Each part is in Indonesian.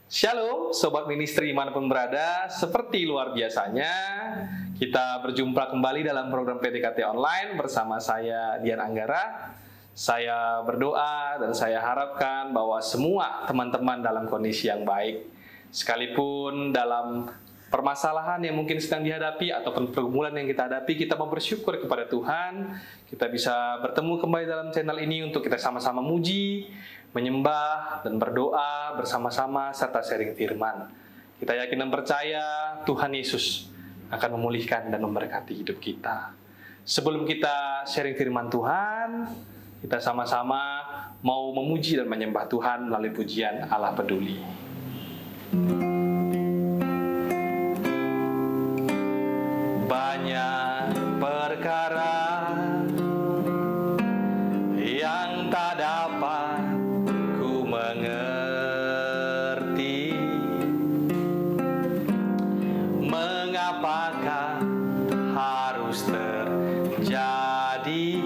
Shalom, Sobat Ministry manapun berada. Seperti luar biasanya, kita berjumpa kembali dalam program PDKT Online bersama saya, Dian Anggara. Saya berdoa dan saya harapkan bahwa semua teman-teman dalam kondisi yang baik. Sekalipun dalam permasalahan yang mungkin sedang dihadapi ataupun pergumulan yang kita hadapi, kita mau bersyukur kepada Tuhan. Kita bisa bertemu kembali dalam channel ini untuk kita sama-sama muji, menyembah, dan berdoa bersama-sama serta sharing firman. Kita yakin dan percaya Tuhan Yesus akan memulihkan dan memberkati hidup kita. Sebelum kita sharing firman Tuhan, kita sama-sama mau memuji dan menyembah Tuhan melalui pujian Allah Peduli. Banyak perkara yang tak dapat ku mengerti, mengapakah harus terjadi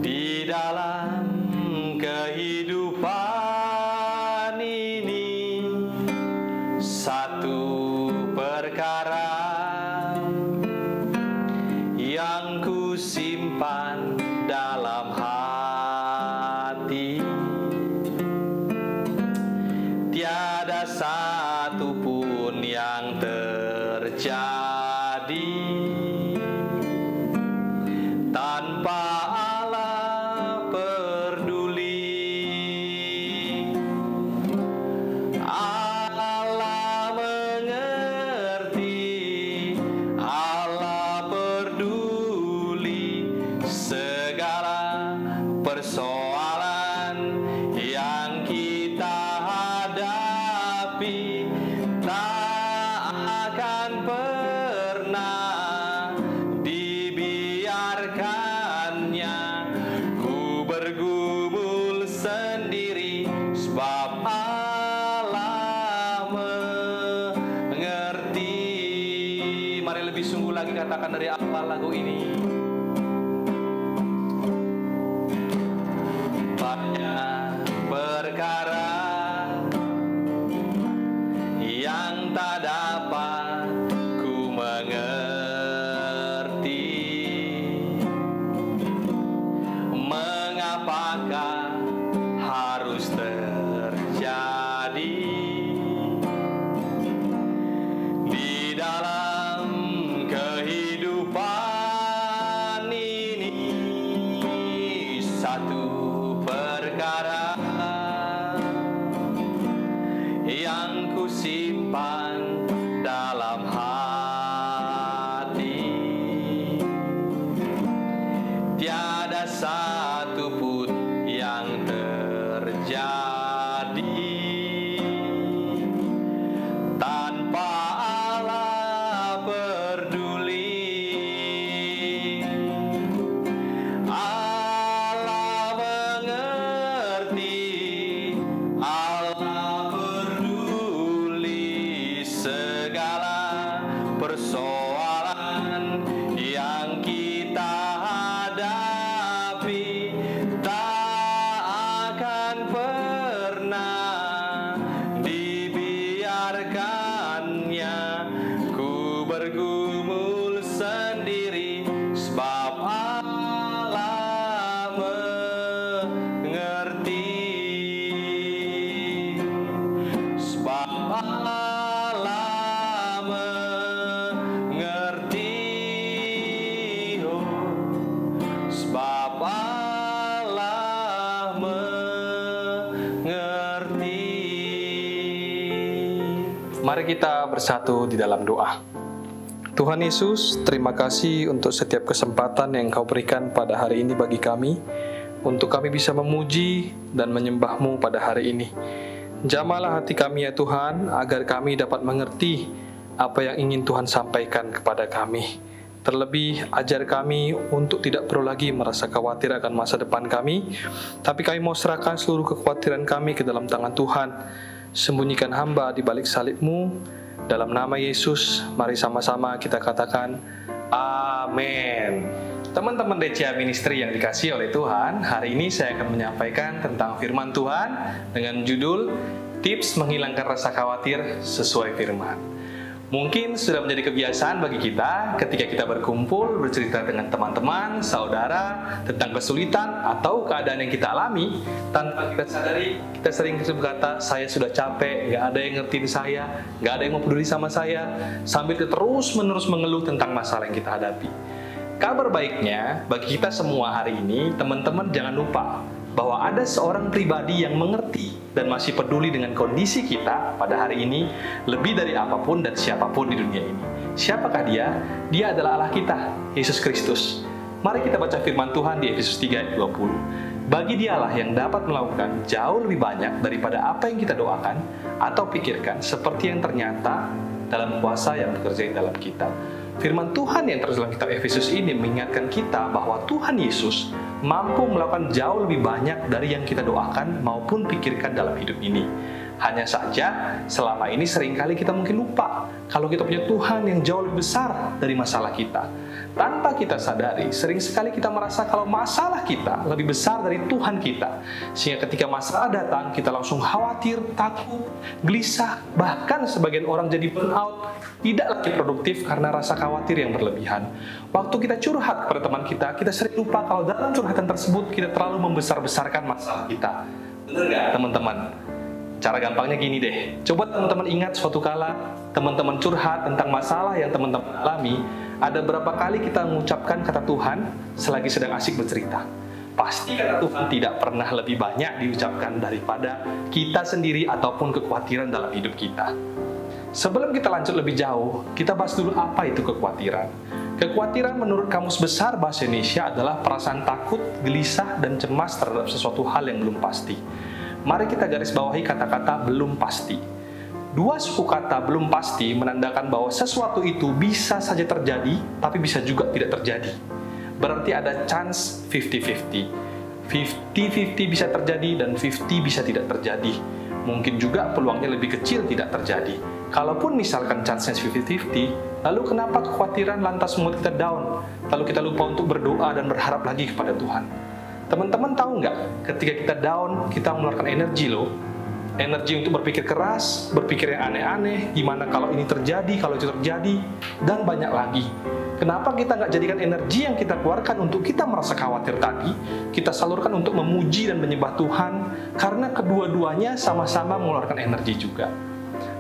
di dalam kehidupan ini. Satu perkara yang ku simpan dalam hati, tiada satu pun yang terjadi tanpa Allah peduli. Allah mengerti, Allah peduli segala persoalan yang kita hadapi. Tak akan pernah dibiarkannya ku bergumul sendiri, sebab Allah mengerti. Mari lebih sungguh lagi katakan dari awal lagu ini. Banyak perkara yang tak dapat ku mengerti, mengapakah harus terjadi di dalam kehidupan ini. Satu perkara yang ku simpan dalam hati, tiada satu pun yang terjadi tanpa Allah peduli. Allah mengerti, Allah peduli segala persoalan yang kita hadapi. Tak akan pernah dibiarkannya ku bergumul sendiri, sebab Allah mengerti, sebab Allah mengerti, oh, sebab Allah mengerti. Mari kita bersatu di dalam doa. Tuhan Yesus, terima kasih untuk setiap kesempatan yang Kau berikan pada hari ini bagi kami, untuk kami bisa memuji dan menyembah-Mu pada hari ini. Jamahlah hati kami ya Tuhan, agar kami dapat mengerti apa yang ingin Tuhan sampaikan kepada kami. Terlebih, ajar kami untuk tidak perlu lagi merasa khawatir akan masa depan kami, tapi kami mau serahkan seluruh kekhawatiran kami ke dalam tangan Tuhan. Sembunyikan hamba di balik salib-Mu. Dalam nama Yesus, mari sama-sama kita katakan, Amin. Teman-teman DCA Ministry yang dikasihi oleh Tuhan, hari ini saya akan menyampaikan tentang firman Tuhan dengan judul Tips Menghilangkan Rasa Khawatir Sesuai Firman. Mungkin sudah menjadi kebiasaan bagi kita ketika kita berkumpul bercerita dengan teman-teman, saudara tentang kesulitan atau keadaan yang kita alami. Tanpa kita sadari, kita sering berkata, saya sudah capek, nggak ada yang ngertiin saya, nggak ada yang mau peduli sama saya, sambil kita terus-menerus mengeluh tentang masalah yang kita hadapi. Kabar baiknya, bagi kita semua hari ini, teman-teman jangan lupa bahwa ada seorang pribadi yang mengerti dan masih peduli dengan kondisi kita pada hari ini lebih dari apapun dan siapapun di dunia ini. Siapakah dia? Dia adalah Allah kita, Yesus Kristus. Mari kita baca firman Tuhan di Efesus 3 ayat 20. Bagi dialah yang dapat melakukan jauh lebih banyak daripada apa yang kita doakan atau pikirkan, seperti yang ternyata dalam kuasa yang bekerja di dalam kita. Firman Tuhan yang tertulis dalam kitab Efesus ini mengingatkan kita bahwa Tuhan Yesus mampu melakukan jauh lebih banyak dari yang kita doakan maupun pikirkan dalam hidup ini. Hanya saja, selama ini seringkali kita mungkin lupa kalau kita punya Tuhan yang jauh lebih besar dari masalah kita. Tanpa kita sadari, sering sekali kita merasa kalau masalah kita lebih besar dari Tuhan kita. Sehingga ketika masalah datang, kita langsung khawatir, takut, gelisah, bahkan sebagian orang jadi burnout, tidak lagi produktif karena rasa khawatir yang berlebihan. Waktu kita curhat kepada teman kita sering lupa kalau dalam curhatan tersebut kita terlalu membesar-besarkan masalah kita. Benar nggak, teman-teman? Cara gampangnya gini deh, coba teman-teman ingat suatu kala teman-teman curhat tentang masalah yang teman-teman alami, ada berapa kali kita mengucapkan kata Tuhan selagi sedang asik bercerita? Pasti kata Tuhan tidak pernah lebih banyak diucapkan daripada kita sendiri ataupun kekhawatiran dalam hidup kita. Sebelum kita lanjut lebih jauh, kita bahas dulu apa itu kekhawatiran. Kekhawatiran menurut Kamus Besar Bahasa Indonesia adalah perasaan takut, gelisah, dan cemas terhadap sesuatu hal yang belum pasti. Mari kita garis bawahi kata-kata belum pasti. Dua suku kata belum pasti menandakan bahwa sesuatu itu bisa saja terjadi, tapi bisa juga tidak terjadi. Berarti ada chance 50-50. 50-50 bisa terjadi dan 50 bisa tidak terjadi. Mungkin juga peluangnya lebih kecil tidak terjadi. Kalaupun misalkan chance-nya 50-50, lalu kenapa kekhawatiran lantas membuat kita down? Lalu kita lupa untuk berdoa dan berharap lagi kepada Tuhan. Teman-teman tahu nggak, ketika kita down, kita mengeluarkan energi loh. Energi untuk berpikir keras, berpikir yang aneh-aneh, gimana kalau ini terjadi, kalau itu terjadi, dan banyak lagi. Kenapa kita nggak jadikan energi yang kita keluarkan untuk kita merasa khawatir tadi, kita salurkan untuk memuji dan menyembah Tuhan, karena kedua-duanya sama-sama mengeluarkan energi juga.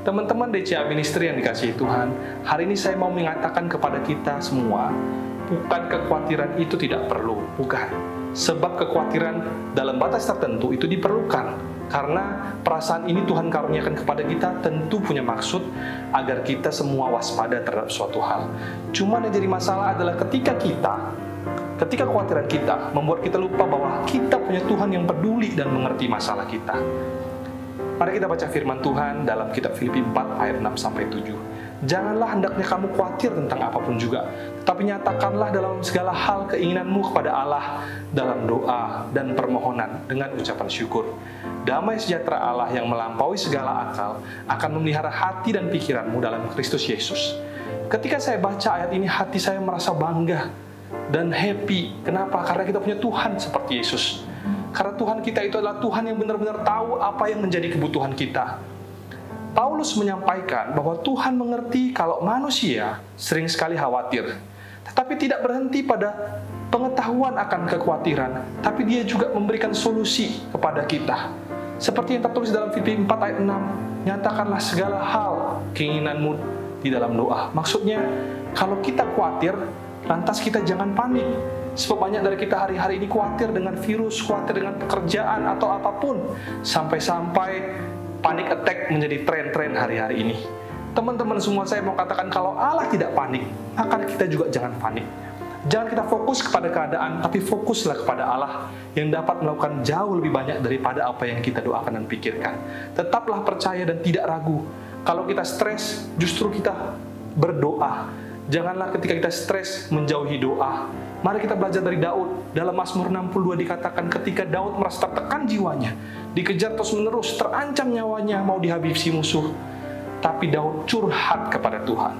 Teman-teman DCA Ministry yang dikasihi Tuhan, hari ini saya mau mengatakan kepada kita semua, bukan kekhawatiran itu tidak perlu, bukan. Sebab kekhawatiran dalam batas tertentu itu diperlukan. Karena perasaan ini Tuhan karuniakan kepada kita tentu punya maksud agar kita semua waspada terhadap suatu hal. Cuma yang jadi masalah adalah ketika kekhawatiran kita membuat kita lupa bahwa kita punya Tuhan yang peduli dan mengerti masalah kita. Mari kita baca firman Tuhan dalam kitab Filipi 4 ayat 6-7. Janganlah hendaknya kamu khawatir tentang apapun juga, tetapi nyatakanlah dalam segala hal keinginanmu kepada Allah dalam doa dan permohonan dengan ucapan syukur. Damai sejahtera Allah yang melampaui segala akal akan memelihara hati dan pikiranmu dalam Kristus Yesus. Ketika saya baca ayat ini, hati saya merasa bangga dan happy. Kenapa? Karena kita punya Tuhan seperti Yesus. Karena Tuhan kita itu adalah Tuhan yang benar-benar tahu apa yang menjadi kebutuhan kita. Paulus menyampaikan bahwa Tuhan mengerti kalau manusia sering sekali khawatir, tetapi tidak berhenti pada pengetahuan akan kekhawatiran, tapi dia juga memberikan solusi kepada kita. Seperti yang tertulis dalam Filipi 4 ayat 6, nyatakanlah segala hal keinginanmu di dalam doa. Maksudnya, kalau kita khawatir, lantas kita jangan panik. Sebab banyak dari kita hari-hari ini khawatir dengan virus, khawatir dengan pekerjaan atau apapun, sampai-sampai panic attack menjadi tren-tren hari-hari ini. Teman-teman semua, saya mau katakan kalau Allah tidak panik, maka kita juga jangan panik. Jangan kita fokus kepada keadaan, tapi fokuslah kepada Allah yang dapat melakukan jauh lebih banyak daripada apa yang kita doakan dan pikirkan. Tetaplah percaya dan tidak ragu. Kalau kita stres, justru kita berdoa. Janganlah ketika kita stres menjauhi doa. Mari kita belajar dari Daud. Dalam Mazmur 62 dikatakan ketika Daud merasa tertekan jiwanya, dikejar terus-menerus, terancam nyawanya, mau dihabisi musuh, tapi Daud curhat kepada Tuhan.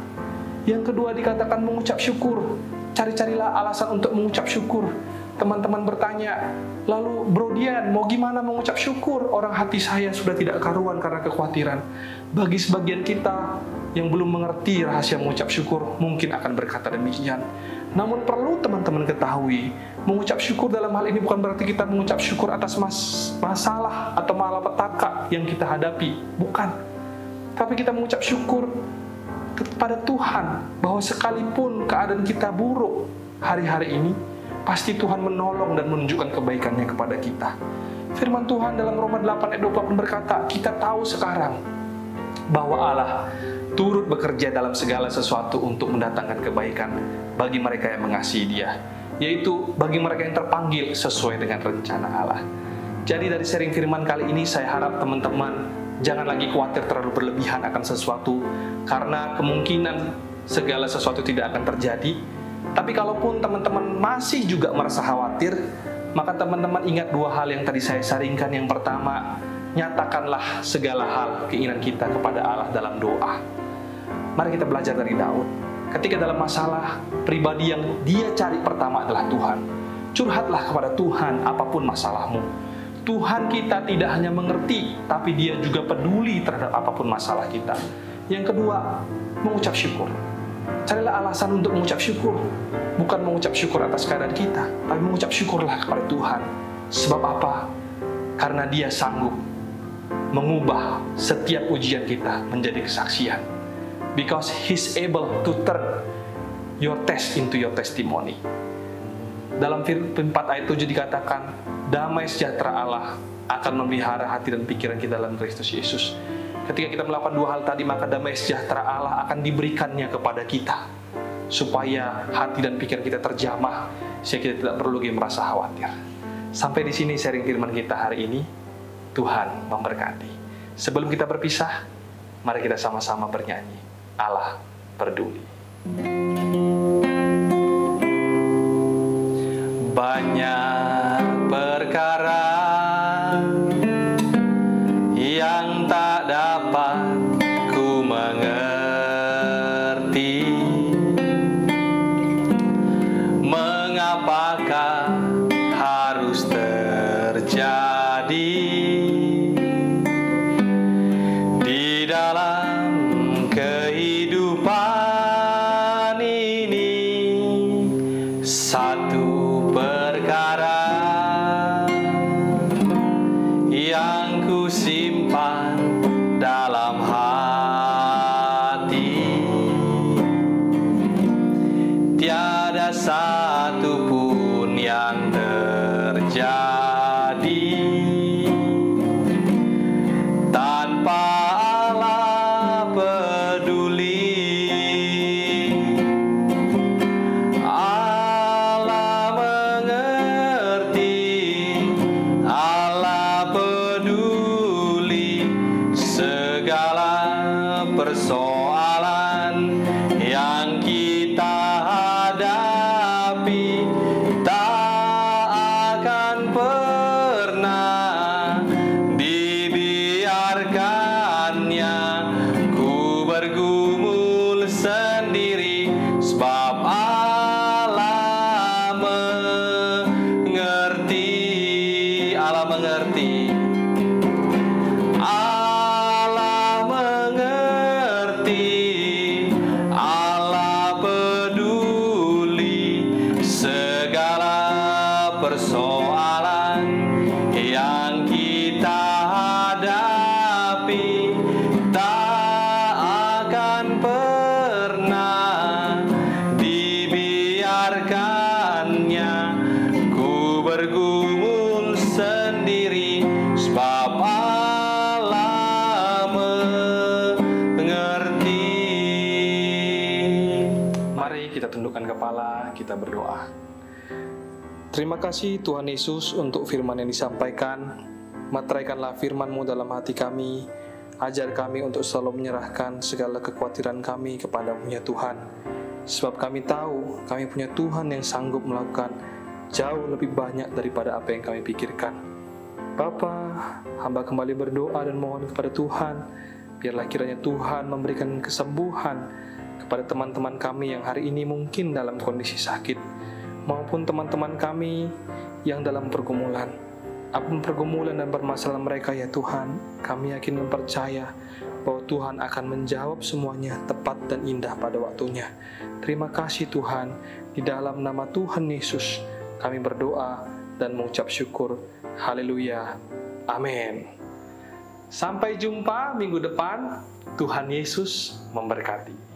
Yang kedua dikatakan mengucap syukur. cari-carilah alasan untuk mengucap syukur. Teman-teman bertanya, lalu Bro Dian, mau gimana mengucap syukur? Orang hati saya sudah tidak karuan karena kekhawatiran. Bagi sebagian kita yang belum mengerti rahasia mengucap syukur, mungkin akan berkata demikian. Namun perlu teman-teman ketahui, mengucap syukur dalam hal ini bukan berarti kita mengucap syukur atas masalah atau malapetaka yang kita hadapi. Bukan. Tapi kita mengucap syukur kepada Tuhan, bahwa sekalipun keadaan kita buruk hari-hari ini, pasti Tuhan menolong dan menunjukkan kebaikannya kepada kita. Firman Tuhan dalam Roma 8 ayat 28 berkata, kita tahu sekarang bahwa Allah turut bekerja dalam segala sesuatu untuk mendatangkan kebaikan bagi mereka yang mengasihi Dia, yaitu bagi mereka yang terpanggil sesuai dengan rencana Allah. Jadi dari sharing firman kali ini, saya harap teman-teman jangan lagi khawatir terlalu berlebihan akan sesuatu, karena kemungkinan segala sesuatu tidak akan terjadi. Tapi kalaupun teman-teman masih juga merasa khawatir, maka teman-teman ingat dua hal yang tadi saya sharingkan. Yang pertama, nyatakanlah segala hal keinginan kita kepada Allah dalam doa. Mari kita belajar dari Daud. Ketika dalam masalah pribadi yang dia cari pertama adalah Tuhan, curhatlah kepada Tuhan apapun masalahmu. Tuhan kita tidak hanya mengerti, tapi Dia juga peduli terhadap apapun masalah kita. Yang kedua, mengucap syukur. Carilah alasan untuk mengucap syukur. Bukan mengucap syukur atas keadaan kita, tapi mengucap syukurlah kepada Tuhan. Sebab apa? Karena Dia sanggup mengubah setiap ujian kita menjadi kesaksian. Because He's able to turn your test into your testimony. Dalam Filipi 4 ayat 7 dikatakan, damai sejahtera Allah akan memelihara hati dan pikiran kita dalam Kristus Yesus. Ketika kita melakukan dua hal tadi, maka damai sejahtera Allah akan diberikannya kepada kita, supaya hati dan pikiran kita terjamah, sehingga kita tidak perlu lagi merasa khawatir. Sampai di sini sharing firman kita hari ini. Tuhan memberkati. Sebelum kita berpisah, mari kita sama-sama bernyanyi, Allah peduli. Banyak perkara yang tak dapat ku mengerti, mengapakah harus terjadi di dalam kehidupan ini. Satu perkara yang ku simpan dalam hati, tiada satu pun yang terjadi tanpa Allah peduli. Allah mengerti, Allah peduli segala persoalan yang kita hadapi. Tak akan pernah dibiarkannya ku bergumul sendiri, sebab Allah mengerti. Allah mengerti. Allah mengerti. Allah peduli segala persoalan yang kita hadapi. Tak akan pernah dibiarkannya ku bergumul sendiri, sebab Allah mengerti. Mari kita tundukkan kepala, kita berdoa. Terima kasih Tuhan Yesus untuk firman yang disampaikan. Materaikanlah firman-Mu dalam hati kami. Ajar kami untuk selalu menyerahkan segala kekhawatiran kami kepada-Mu ya Tuhan. Sebab kami tahu kami punya Tuhan yang sanggup melakukan jauh lebih banyak daripada apa yang kami pikirkan. Bapa, hamba kembali berdoa dan mohon kepada Tuhan, biarlah kiranya Tuhan memberikan kesembuhan kepada kepada teman-teman kami yang hari ini mungkin dalam kondisi sakit, maupun teman-teman kami yang dalam pergumulan. Apapun pergumulan dan permasalahan mereka ya Tuhan, kami yakin dan percaya bahwa Tuhan akan menjawab semuanya tepat dan indah pada waktunya. Terima kasih Tuhan, di dalam nama Tuhan Yesus kami berdoa dan mengucap syukur. Haleluya. Amin. Sampai jumpa minggu depan. Tuhan Yesus memberkati.